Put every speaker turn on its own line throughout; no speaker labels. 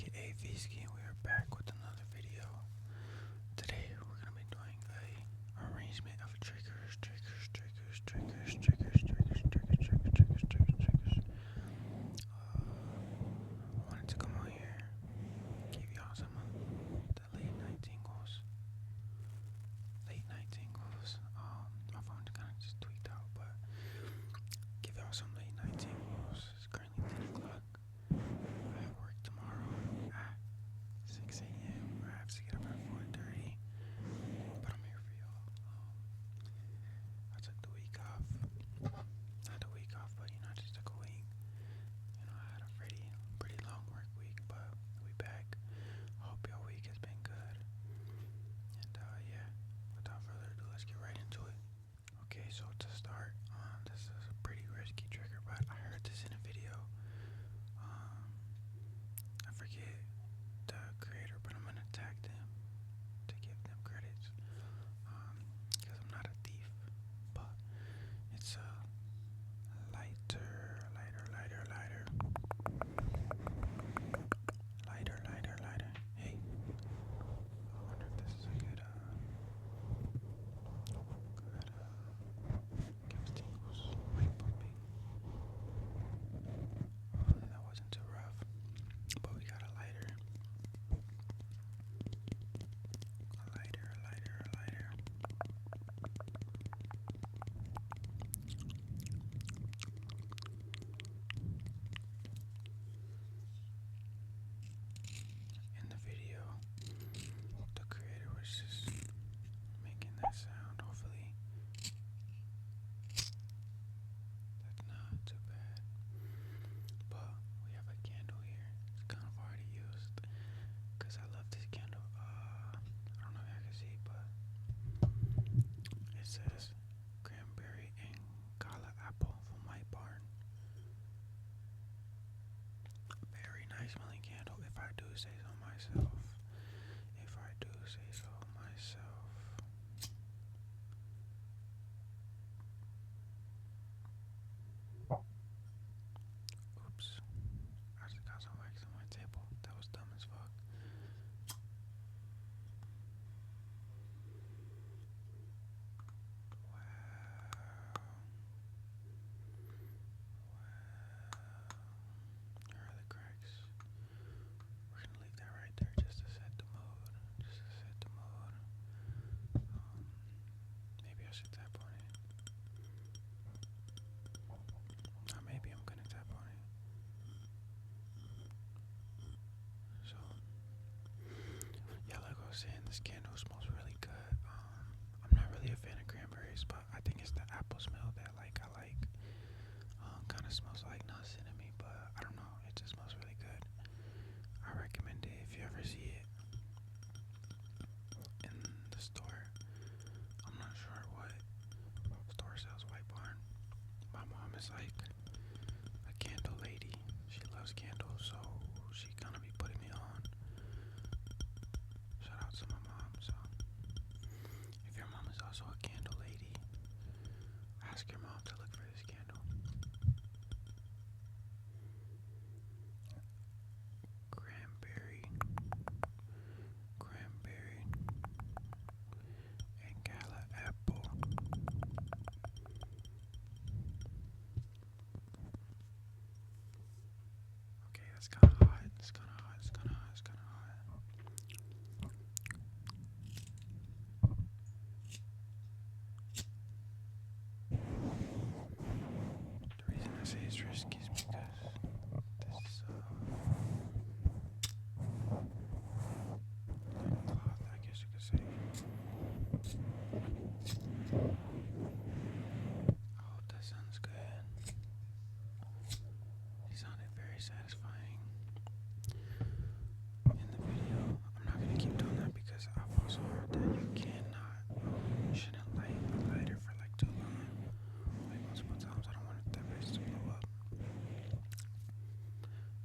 aka Visky, and we are back with another video. Today we're gonna be doing a arrangement of triggers. I wanted to come on here, give y'all some of the late night tingles. My phone kind of just tweaked out, but give y'all some late night tingles. It's currently 10 o'clock. I have work tomorrow at 6 a.m. I have to get up at 4:30, but I'm here for y'all. I took the week off. Not the week off, but I just took a week. I had a pretty long work week, but we back. I hope your week has been good. And yeah, without further ado, let's get right into it. Okay, so to start, this is a pretty risky trigger, but I heard this in a video. I forget the creator, but I'm gonna tag them to give them credits. Because I'm not a thief, but it's a lighter. Hey, I wonder if this is a good gives tingles, mic bumping. Hopefully that wasn't too rough, but we got a lighter. In the video, the creator was just making that sound. Hopefully, that's not too bad. But we have a candle here. It's kind of already used because I love this candle. I don't know if y'all can see, but it says cranberry and Kala apple from White Barn. Very nice smelling candle, if I do say so myself. Oops. I just got some wax on my table. That was dumb as fuck. Wow. Here are the cracks. We're gonna leave that right there just to set the mood. Maybe I should tap on it. Maybe I'm gonna tap on it. So, yeah, like I was saying, this candle smells really good. I'm not really a fan of cranberries, but I think it's the apple smell that I like. Kind of smells like nuts to me, but I don't know. It just smells really good. I recommend it if you ever see it in the store. I'm not sure what store sells White Barn. My mom is like a candle lady. She loves candles, so she gonna be putting me on. Shout out to my mom. So if your mom is also a candle lady, ask your mom to look for this candle. Cranberry and Gala apple. Okay, that's kind of hot. It's kind of hot. The reason I say it's risky is because this cloth, I guess you could say. I hope that sounds good. He sounded very satisfying in the video. I'm not gonna keep doing that because I've also heard that you shouldn't light a lighter for like too long. Like multiple times. I don't want that bitch to blow up.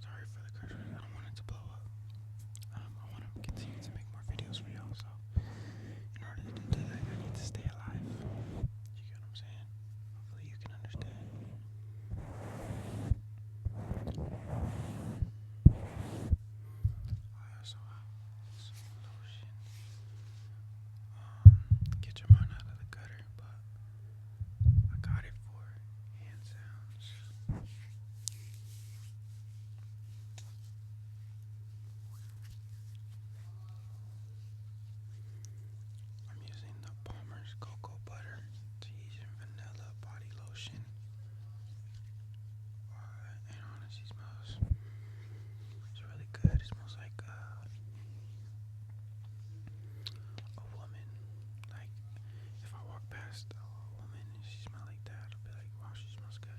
Sorry for the curse words. I don't want it to blow up. I want to continue to make more videos for y'all. So in order to do that, I need to stay alive. You get what I'm saying? Hopefully you can understand. past a woman and she smelled like that, I'll be like, wow, she smells good.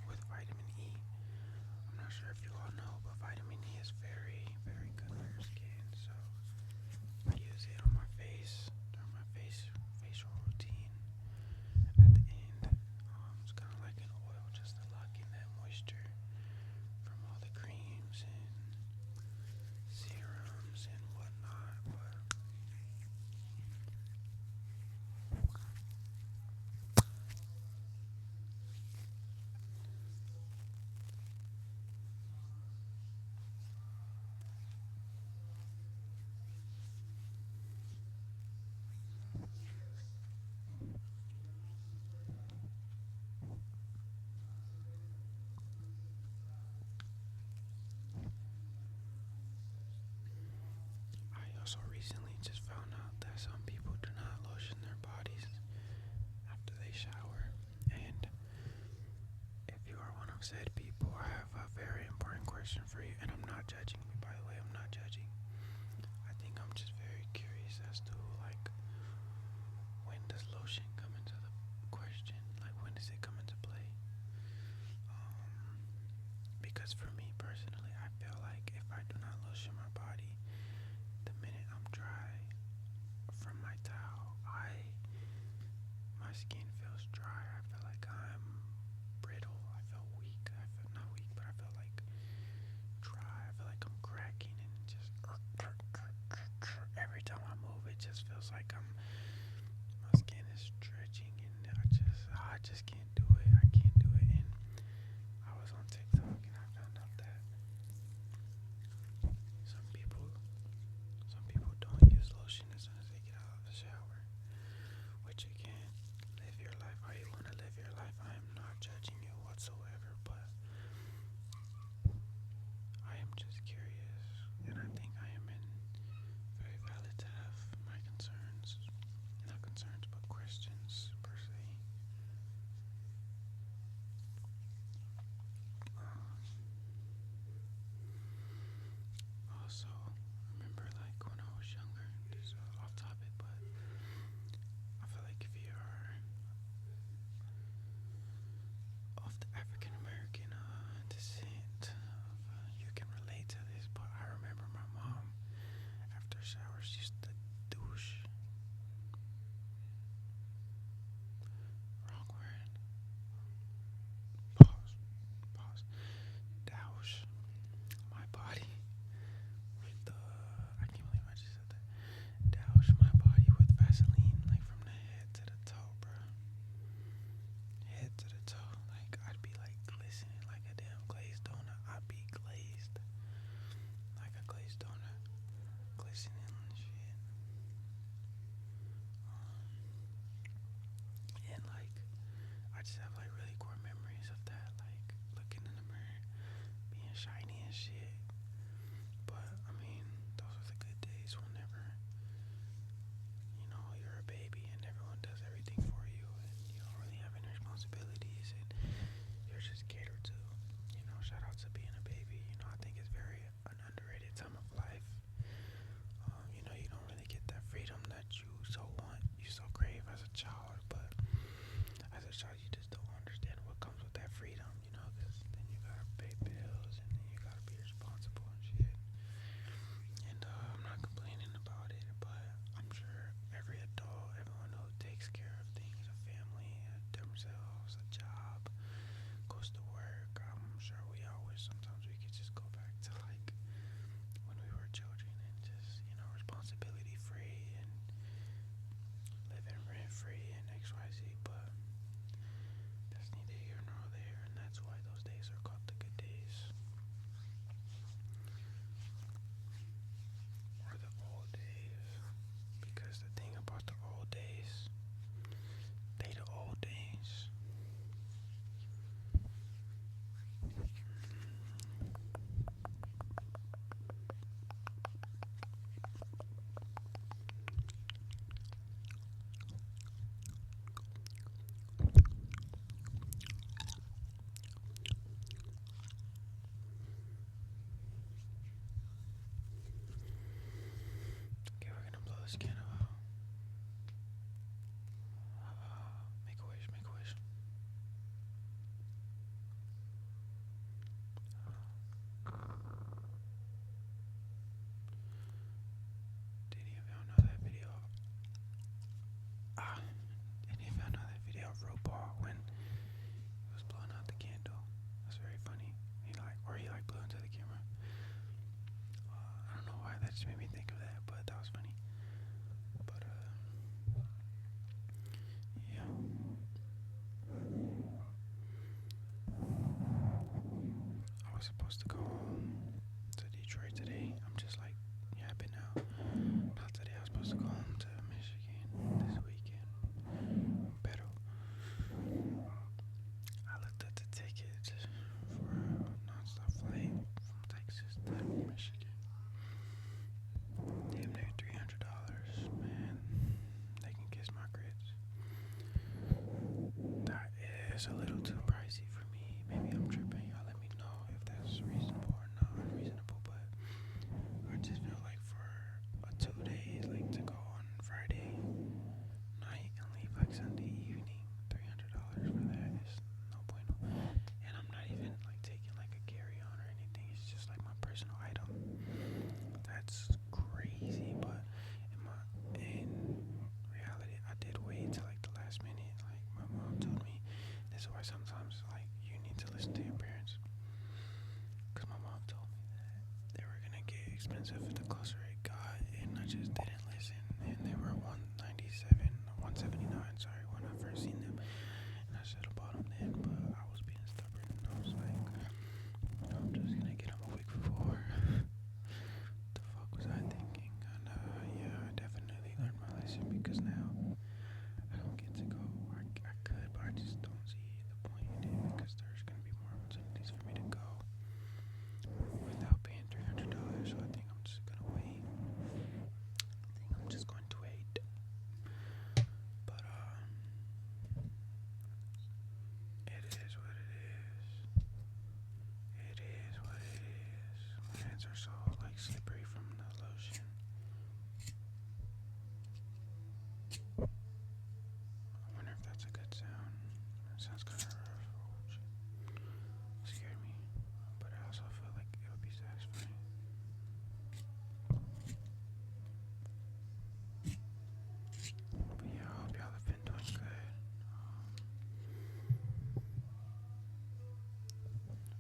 With vitamin E, I'm not sure if you all know, but vitamin E is very, very good for your skin. So I use it on my face during my facial routine. At the end, it's kind of like an oil just to lock in that moisture from all the creams and serums and whatnot. But I also recently just found out that some people do not lotion their bodies after they shower. And if you are one of said people, I have a very important question for you. And I'm not judging you, by the way, I'm not judging. I think I'm just very curious as to, like, when does lotion come into the question? Like, when does it come into play? Because for me personally, I feel like if I do not lotion my body, the minute I'm dry from my towel, my skin feels dry. I feel like I'm brittle. I feel weak. I feel not weak, but I feel like dry. I feel like I'm cracking and just every time I move, it just feels like my skin is stretching, and I just can't do it. I can't do it. And I was on TikTok and I found out that some people don't use lotion as soon as they get out of the shower. Which again, live your life how you want to live your life. I am not judging you whatsoever, but I am just curious, and I think I am very valid to have my concerns. Not concerns, but questions per se. Also, remember, like, when I was younger, this is off topic, but I feel like if you are of the African American descent, you can relate to this. But I remember my mom, after showers, used to douche. Wrong word. Pause. Douche my body with I can't believe I just said that. Douche my body with Vaseline, like from the head to the toe, bro. Head to the toe. Like, I'd be like glistening like a damn glazed donut. I'd be glazed like a glazed donut, glistening and shit. And like, I just have like really core memories of that, like looking in the mirror, being shiny and shit. But I mean, those are the good days whenever, you're a baby and everyone does everything for you and you don't really have any responsibilities and you're just catered to. Shout out to being a baby. I think it's very an underrated time of life. You don't really get that freedom that you so want, you so crave as a child, but as a child you just don't understand what comes with that freedom, because then you gotta pay bills and then you gotta be responsible and shit. And I'm not complaining about it, but I'm sure every adult, everyone who takes care of things, a family, themselves, a job, goes to work, I'm sure we always, sometimes we could just go back to like when we were children and just, responsibility free and living rent free and XYZ, but that's neither here nor there, and that's why those days are called the good days. Or the old days. Because the thing about the old days, they the old days. Okay, we're gonna blow this candle out. was supposed to go home to Detroit today. I'm just like yapping now. Not today. I was supposed to go home to Michigan this weekend. Pero I looked at the ticket for a non-stop flight from Texas to Michigan. Damn near $300, man. They can kiss my grits. That is a little too pricey for me. Maybe I'm tripping. Y'all let me know if that's reasonable or not unreasonable. But I just feel like for a 2 days, like to go on Friday night and leave like Sunday evening, $300 for that is no bueno. And I'm not even like taking like a carry-on or anything. It's just like my personal item. That's crazy, but in reality, I did wait till like the last minute. Like my mom told me, this is why sometimes like you need to listen to your parents. Cause my mom told me that they were gonna get expensive the closer it got, and I just didn't listen. And they were 197, 179. Sorry, when I first seen them, and I should have bought them then, but I was being stubborn. I was like, I'm just gonna get them a week before. The fuck was I thinking? And yeah, I definitely learned my lesson because now I don't get to go. I could, but I just don't see the point in it because there's gonna be more opportunities for me to go without paying $300. So I think I'm just gonna wait. But it is what it is. It is what it is. My hands are so like slippery from the lotion. I wonder if that's a good sound. It sounds kind of rough. Oh, shit. Scared me. But I also feel like it would be satisfying. But yeah, I hope y'all have been doing good.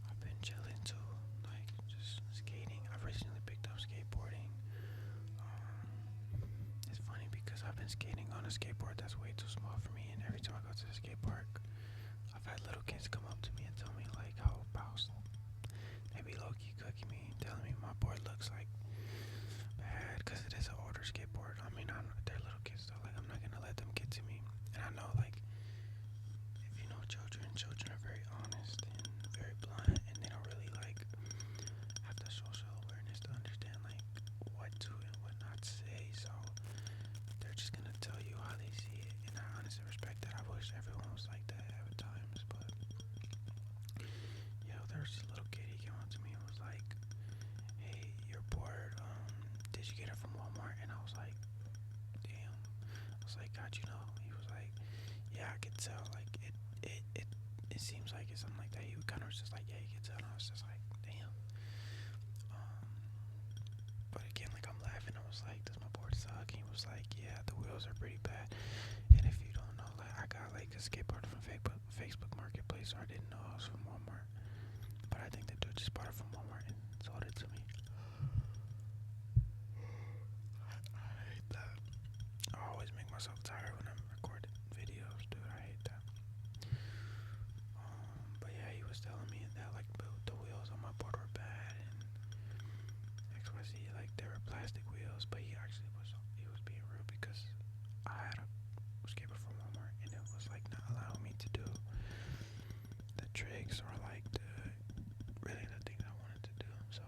I've been chilling too, like just skating. I've recently picked up skateboarding. It's funny because I've been skating on a skateboard that's way too small for me, and every time I go to the skate park, I've had little kids come up to me and tell me like how they be low-key cooking me, telling me my board looks like bad because it is an older skateboard. I mean, they're little kids though. Like I'm not gonna let them get to me, and I know like if you know children are very honest and very blunt, and they don't really like have the social awareness to understand like what to and what not to say. So they're just gonna tell you how they see it, and I honestly respect that. I wish everyone was like that at times, but yeah, there was this little kid. He came up to me and was like, "Hey, you're bored. Did you get it from Walmart?" And I was like, "Damn." I was like, "How'd you know?" He was like, "Yeah, I could tell. Like it seems like it's something like that." He kind of was just like, "Yeah, you could tell." And I was just like, "Damn." But again, like I'm laughing. I was like, "Does my board suck?" And he was like, "Yeah, the wheels are pretty bad." And if you don't know, like I got like a skateboard from Facebook Marketplace, so I didn't know it was from Walmart. But I think the dude just bought it from Walmart and sold it to me. I hate that. I always make myself tired when I'm recording videos, dude. I hate that. But yeah, he was telling me that like the wheels on my board were bad and XYZ, like they were plastic wheels. But he was being rude because I had a skateboard from Walmart and it was like not allowing me to do the tricks or like the things I wanted to do. So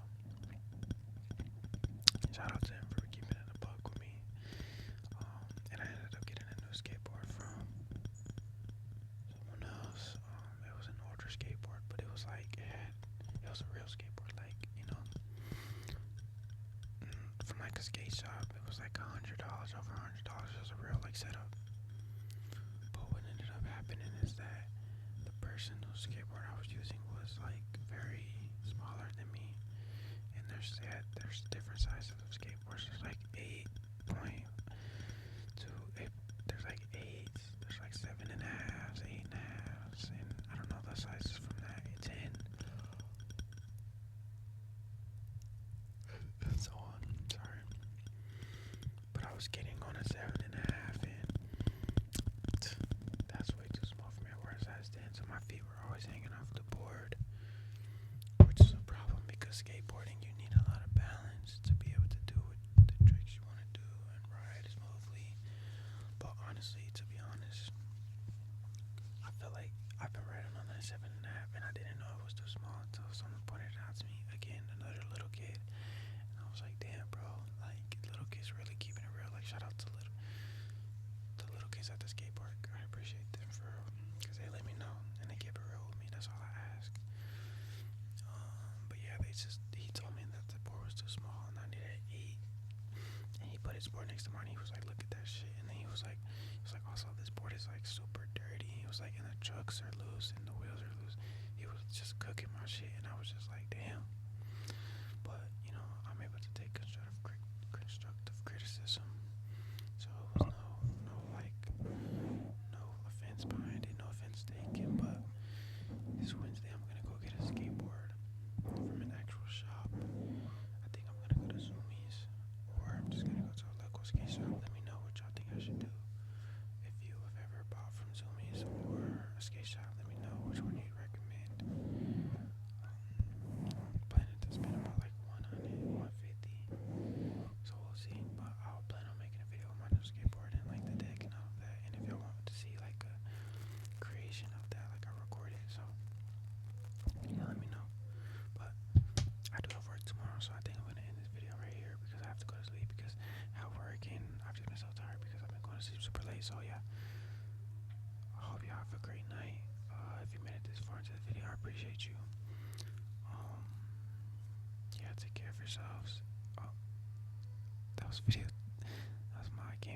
shout out to him for keeping it a buck with me. And I ended up getting a new skateboard from someone else. It was an older skateboard, but it was like it was a real skateboard, like from like a skate shop. It was like $100, over $100. It was a real like setup. But what ended up happening is that the person whose skateboard I was using was like very smaller than me, and there's different sizes of skateboards. There's like 8.2, there's like 8s, there's like 7.5s, 8.5s, and I don't know the sizes from that. 10, and so on. Sorry, but I was getting on a 7.5, and that's way too small for me. I wear a size 10, so my feet were always hanging off the board, which is a skateboarding, you need a lot of balance to be able to do the tricks you want to do and ride smoothly. But honestly, to be honest, I feel like I've been riding on that 7.5, and I didn't know it was too small until someone pointed it out to me. Again, another little kid, and I was like, "Damn, bro! Like little kids really keeping it real. Like shout out to the little kids at the skate park. I appreciate them for real, because they let me know and they kept it real with me. That's all I ask. But yeah, he told me that the board was too small and I needed 8. And he put his board next to mine. He was like, "Look at that shit." And then he was like, "Also, this board is like super dirty." He was like, "And the trucks are loose and the wheels are loose." He was just cooking my shit, and I was just like, "Damn." But you know, I'm able to take constructive criticism. So it was no offense behind it, no offense taken. But this Wednesday, I'm gonna go get a skateboard from an actual shop. I think I'm gonna go to Zoomies, or I'm just gonna go to a local skate shop. Let me know what y'all think I should do. If you have ever bought from Zoomies or a skate shop, let me know which one you'd recommend. I'm planning to spend about like 100, 150. So we'll see. But I'll plan on making a video on my new skateboard and like the deck and all of that. And if y'all want to see like a creation of that, like I recorded, so yeah, let me know. But I do have work tomorrow, so I think I'm gonna end this video right here because I have to go to sleep because at work and I've just been so tired because I've been going to sleep super late. So yeah, I hope y'all have a great night. If you made it this far into the video, I appreciate you. Yeah, take care of yourselves. Oh, that was video. That was my game.